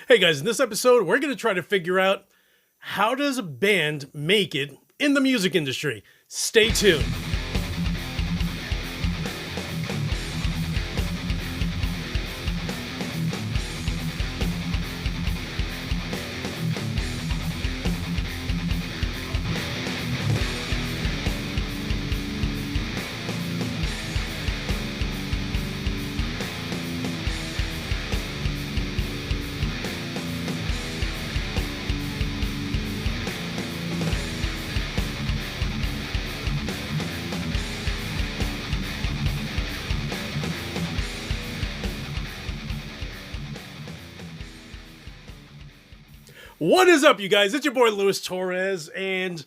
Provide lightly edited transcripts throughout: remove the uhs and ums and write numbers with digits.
Hey guys, in this episode, we're going to try to figure out how does a band make it in the music industry. Stay tuned. What is up, you guys? It's your boy, Louis Torres, and,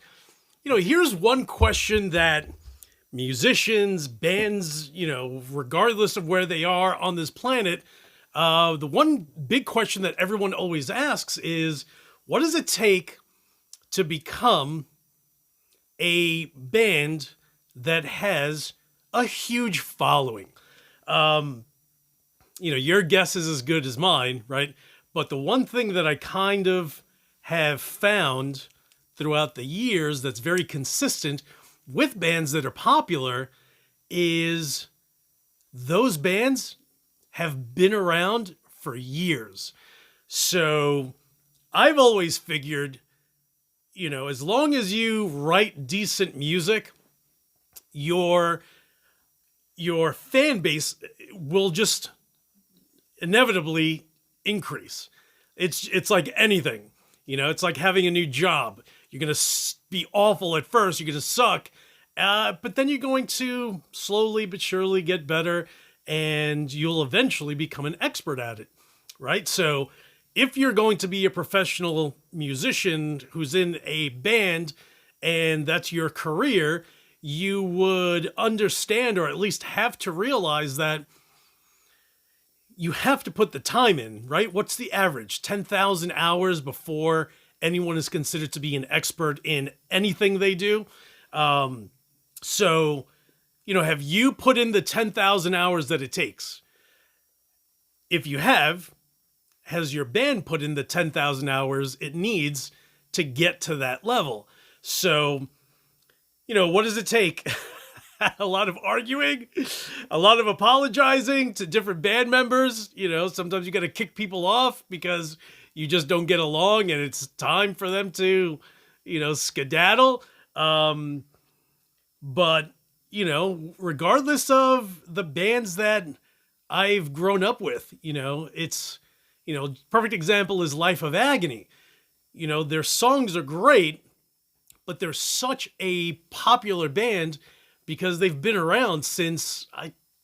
here's one question that musicians, bands, regardless of where they are on this planet, the one big question that everyone always asks is, what does it take to become a band that has a huge following? Your guess is as good as mine, right? But the one thing that I kind of have found throughout the years that's very consistent with bands that are popular is those bands have been around for years. So I've always figured, as long as you write decent music, your fan base will just inevitably increase. It's like anything, it's like having a new job. You're going to be awful at first. You're going to suck. But then you're going to slowly but surely get better, and you'll eventually become an expert at it, right? So if you're going to be a professional musician who's in a band and that's your career, you would understand, or at least have to realize, that you have to put the time in, right? What's the average? 10,000 hours before anyone is considered to be an expert in anything they do. So, have you put in the 10,000 hours that it takes? If you have, has your band put in the 10,000 hours it needs to get to that level? So, what does it take? A lot of arguing, a lot of apologizing to different band members. Sometimes you got to kick people off because you just don't get along and it's time for them to, skedaddle. But, regardless of the bands that I've grown up with, it's, perfect example is Life of Agony. Their songs are great, but they're such a popular band because they've been around since,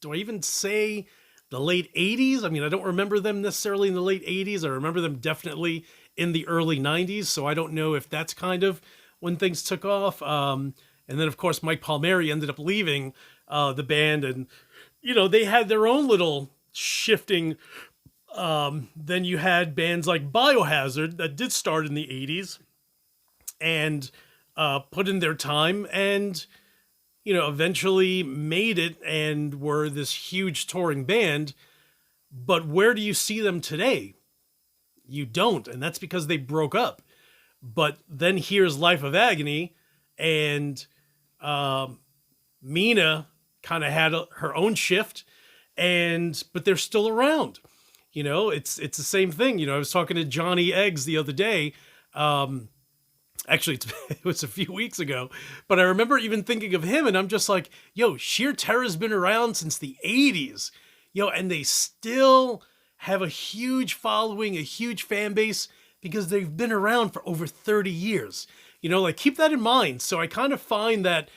do I even say the late 80s? I mean, I don't remember them necessarily in the late 80s. I remember them definitely in the early 90s. So I don't know if that's kind of when things took off. And then, of course, Mike Palmieri ended up leaving the band. And, they had their own little shifting. Then you had bands like Biohazard that did start in the 80s and put in their time and eventually made it and were this huge touring band. But where do you see them today? You don't. And that's because they broke up. But then here's Life of Agony, and Mina kind of had her own shift, but they're still around. It's the same thing. I was talking to Johnny Eggs the other day. Actually, it was a few weeks ago, but I remember even thinking of him, and I'm just like, Sheer Terror's been around since the 80s, and they still have a huge following, a huge fan base, because they've been around for over 30 years. Keep that in mind. So I kind of find that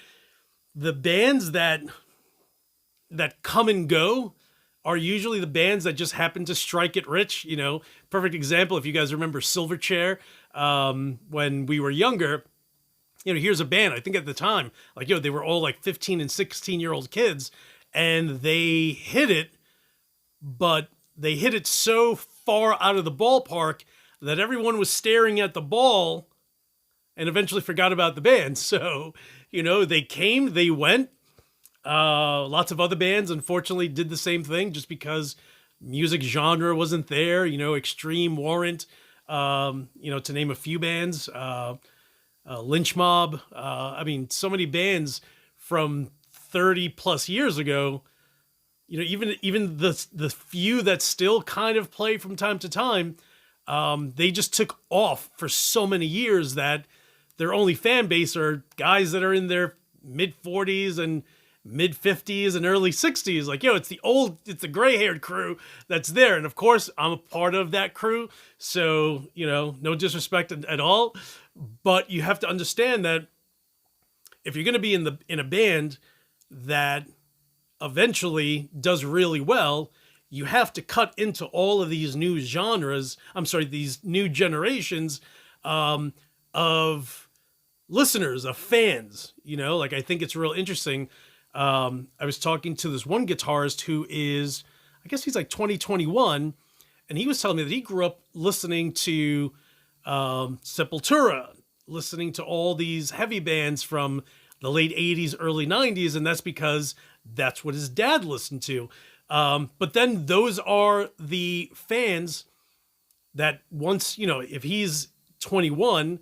the bands that come and go are usually the bands that just happen to strike it rich. Perfect example, if you guys remember Silverchair, when we were younger, here's a band, I think at the time, they were all like 15 and 16-year-old kids, and they hit it, but they hit it so far out of the ballpark that everyone was staring at the ball and eventually forgot about the band. So, they came, they went. Lots of other bands, unfortunately, did the same thing just because music genre wasn't there, Extreme, Warrant, to name a few bands, Lynch Mob. I mean, so many bands from 30 plus years ago, even the few that still kind of play from time to time, they just took off for so many years that their only fan base are guys that are in their mid 40s and mid 50s and early 60s. Like, it's the gray haired crew that's there. And of course, I'm a part of that crew. So, no disrespect at all. But you have to understand that if you're going to be in a band that eventually does really well, you have to cut into all of these new genres. These new generations of listeners, of fans. I think it's real interesting. I was talking to this one guitarist who is, I guess he's like 21, and he was telling me that he grew up listening to Sepultura, listening to all these heavy bands from the late 80s, early 90s, and that's because that's what his dad listened to. But then those are the fans that once, if he's 21,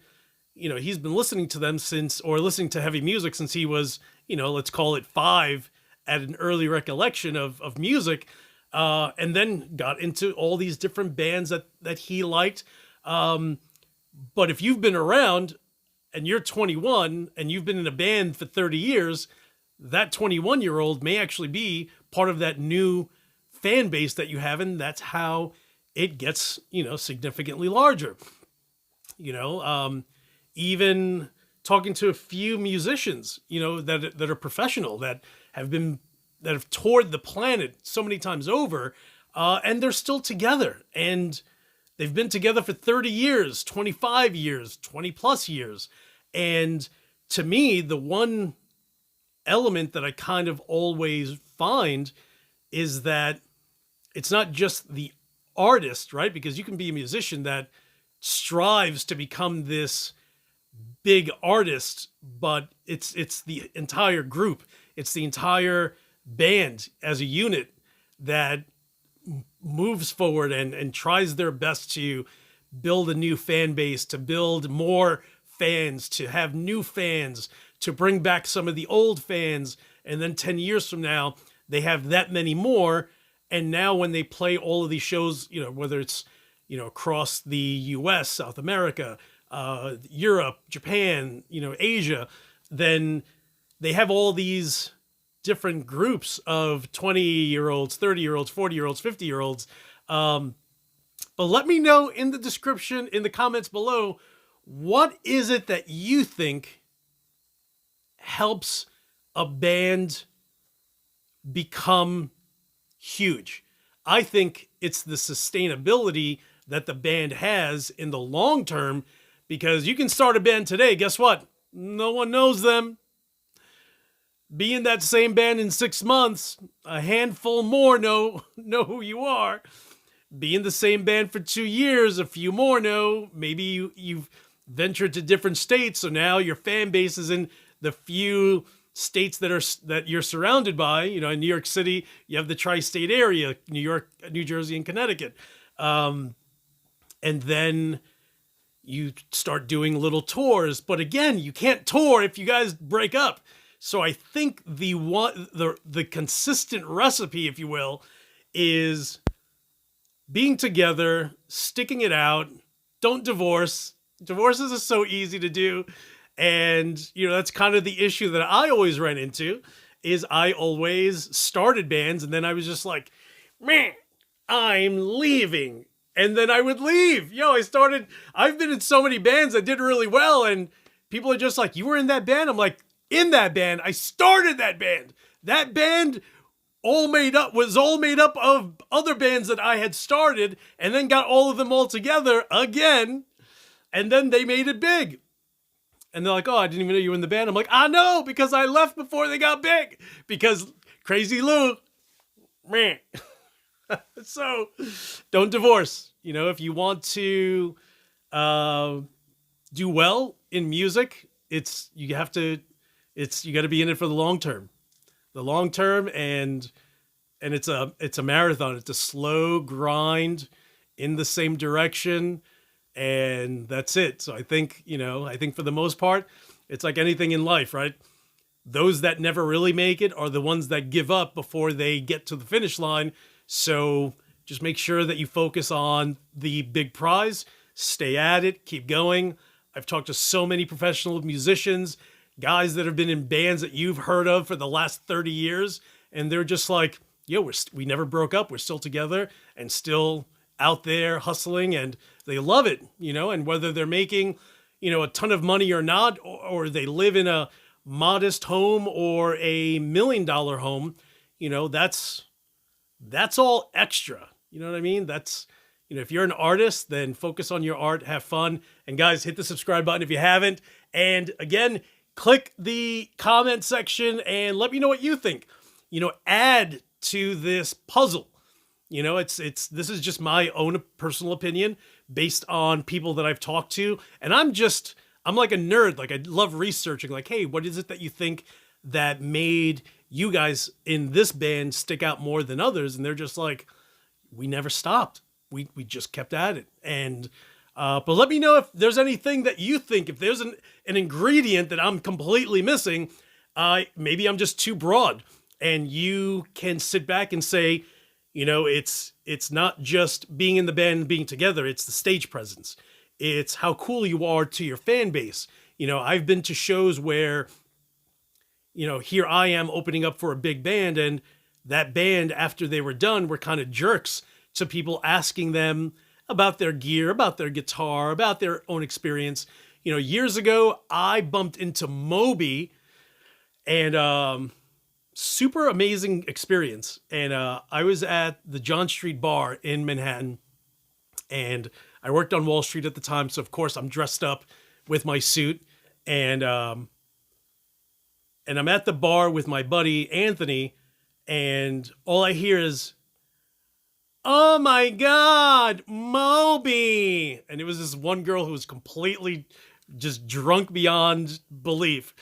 he's been listening to them listening to heavy music since he was, let's call it 5 at an early recollection of music, and then got into all these different bands that he liked. But if you've been around and you're 21 and you've been in a band for 30 years, that 21-year-old may actually be part of that new fan base that you have, and that's how it gets, significantly larger. Even talking to a few musicians, that are professional, that have toured the planet so many times over, and they're still together, and they've been together for 30 years, 25 years, 20 plus years. And to me, the one element that I kind of always find is that it's not just the artist, right? Because you can be a musician that strives to become this big artist, but it's the entire group. It's the entire band as a unit that moves forward and tries their best to build a new fan base, to build more fans, to have new fans, to bring back some of the old fans. And then 10 years from now, they have that many more. And now when they play all of these shows, whether it's, across the US, South America, Europe, Japan, Asia, then they have all these different groups of 20-year-olds, 30-year-olds, 40-year-olds, 50-year-olds. But let me know in the description, in the comments below, what is it that you think helps a band become huge? I think it's the sustainability that the band has in the long term, because you can start a band today. Guess what? No one knows them. Be in that same band in 6 months, a handful more know who you are. Be in the same band for 2 years, a few more know. Maybe you've ventured to different states, so now your fan base is in the few states that you're surrounded by. In New York City, you have the tri-state area, New York, New Jersey, and Connecticut. And then you start doing little tours. But again, you can't tour if you guys break up. So I think the consistent recipe, if you will, is being together, sticking it out. Don't divorce. Divorces are so easy to do. And, that's kind of the issue that I always ran into, is I always started bands and then I was just like, man, I'm leaving. And then I would leave. I've been in so many bands that did really well, and people are just like, you were in that band? I'm like, in that band. I started that band. That band was all made up of other bands that I had started, and then got all of them all together again, and then they made it big. And they're like, oh, I didn't even know you were in the band. I'm like, I know, because I left before they got big. Because Crazy Lou, man. So don't divorce. If you want to do well in music, you got to be in it for the long term. And and it's a marathon. It's a slow grind in the same direction, and that's it. So I think, I think for the most part, it's like anything in life, right? Those that never really make it are the ones that give up before they get to the finish line. So just make sure that you focus on the big prize, stay at it, keep going. I've talked to so many professional musicians, guys that have been in bands that you've heard of for the last 30 years. And they're just like, yo, we never broke up. We're still together and still out there hustling, and they love it, and whether they're making, a ton of money or not, or they live in a modest home or a $1 million home, that's all extra. You know what I mean? That's, if you're an artist, then focus on your art, have fun. And guys, hit the subscribe button if you haven't. And again, click the comment section and let me know what you think. Add to this puzzle. This is just my own personal opinion based on people that I've talked to. And I'm like a nerd. Like, I love researching, like, hey, what is it that you think that made you guys in this band stick out more than others? And they're just like, we never stopped. We just kept at it. And, but let me know if there's anything that you think, if there's an ingredient that I'm completely missing, maybe I'm just too broad, and you can sit back and say, it's not just being in the band and being together. It's the stage presence. It's how cool you are to your fan base. I've been to shows where, here I am opening up for a big band, and that band, after they were done, were kind of jerks to people asking them about their gear, about their guitar, about their own experience. Years ago, I bumped into Moby, and super amazing experience. And I was at the John Street Bar in Manhattan, and I worked on Wall Street at the time. So of course I'm dressed up with my suit, and I'm at the bar with my buddy Anthony, and all I hear is, "Oh my God, Moby!" And it was this one girl who was completely just drunk beyond belief.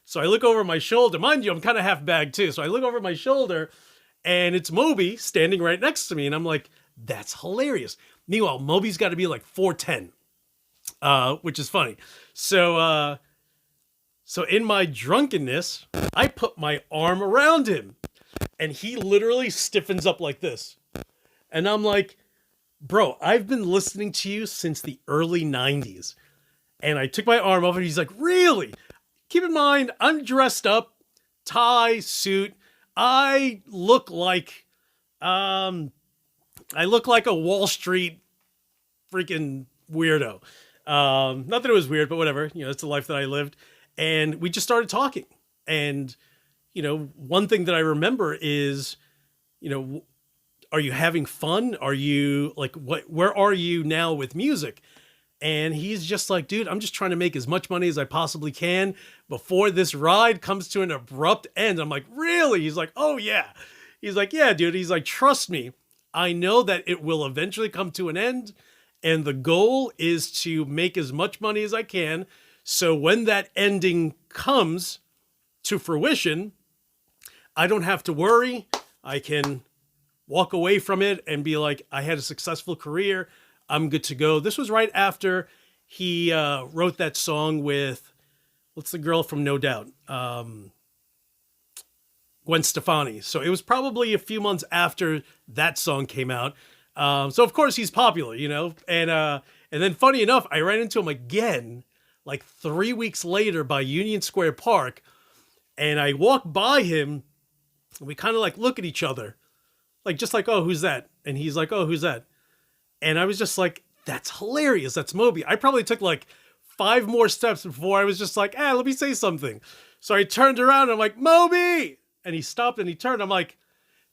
So I look over my shoulder. Mind you, I'm kind of half bagged too. So I look over my shoulder, and it's Moby standing right next to me. And I'm like, that's hilarious. Meanwhile, Moby's got to be like 4'10", which is funny. So in my drunkenness, I put my arm around him, and he literally stiffens up like this. And I'm like, bro, I've been listening to you since the early 90s. And I took my arm off, and he's like, really? Keep in mind, I'm dressed up, tie, suit. I look like a Wall Street freaking weirdo. Not that it was weird, but whatever. It's the life that I lived. And we just started talking. And, one thing that I remember is, are you having fun? Are you like, where are you now with music? And he's just like, dude, I'm just trying to make as much money as I possibly can before this ride comes to an abrupt end. I'm like, really? He's like, oh yeah. He's like, yeah, dude. He's like, trust me. I know that it will eventually come to an end. And the goal is to make as much money as I can. So when that ending comes to fruition, I don't have to worry. I can walk away from it and be like, I had a successful career. I'm good to go. This was right after he wrote that song with, what's the girl from No Doubt? Gwen Stefani. So it was probably a few months after that song came out. So of course he's popular, and then funny enough, I ran into him again, like 3 weeks later by Union Square Park. And I walked by him, and we kind of like look at each other, just like, oh, who's that? And he's like, oh, who's that? And I was just like, that's hilarious. That's Moby. I probably took like 5 more steps before I was just like, let me say something. So I turned around and I'm like, Moby! And he stopped and he turned. I'm like,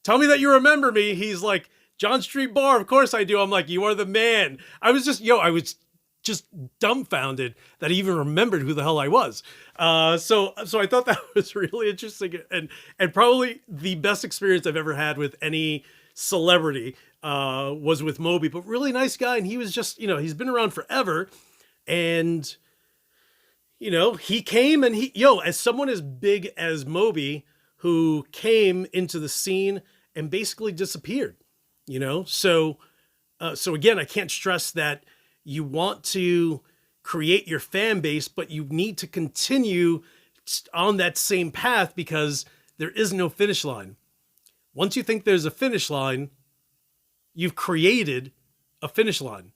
tell me that you remember me. He's like, John Street Bar. Of course I do. I'm like, you are the man. I was just dumbfounded that he even remembered who the hell I was. So I thought that was really interesting, and probably the best experience I've ever had with any celebrity was with Moby, but really nice guy. And he was just, he's been around forever. And, he came and as someone as big as Moby, who came into the scene and basically disappeared, you know? So again, I can't stress that you want to create your fan base, but you need to continue on that same path because there is no finish line. Once you think there's a finish line, you've created a finish line.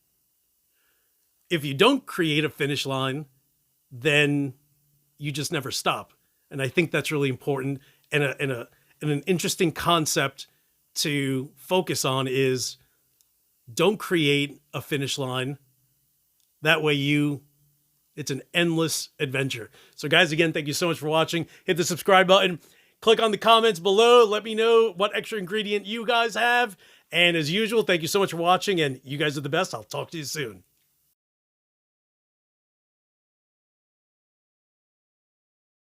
If you don't create a finish line, then you just never stop. And I think that's really important. And an interesting concept to focus on is don't create a finish line. That way it's an endless adventure. So guys, again, thank you so much for watching. Hit the subscribe button. Click on the comments below. Let me know what extra ingredient you guys have. And as usual, thank you so much for watching, and you guys are the best. I'll talk to you soon.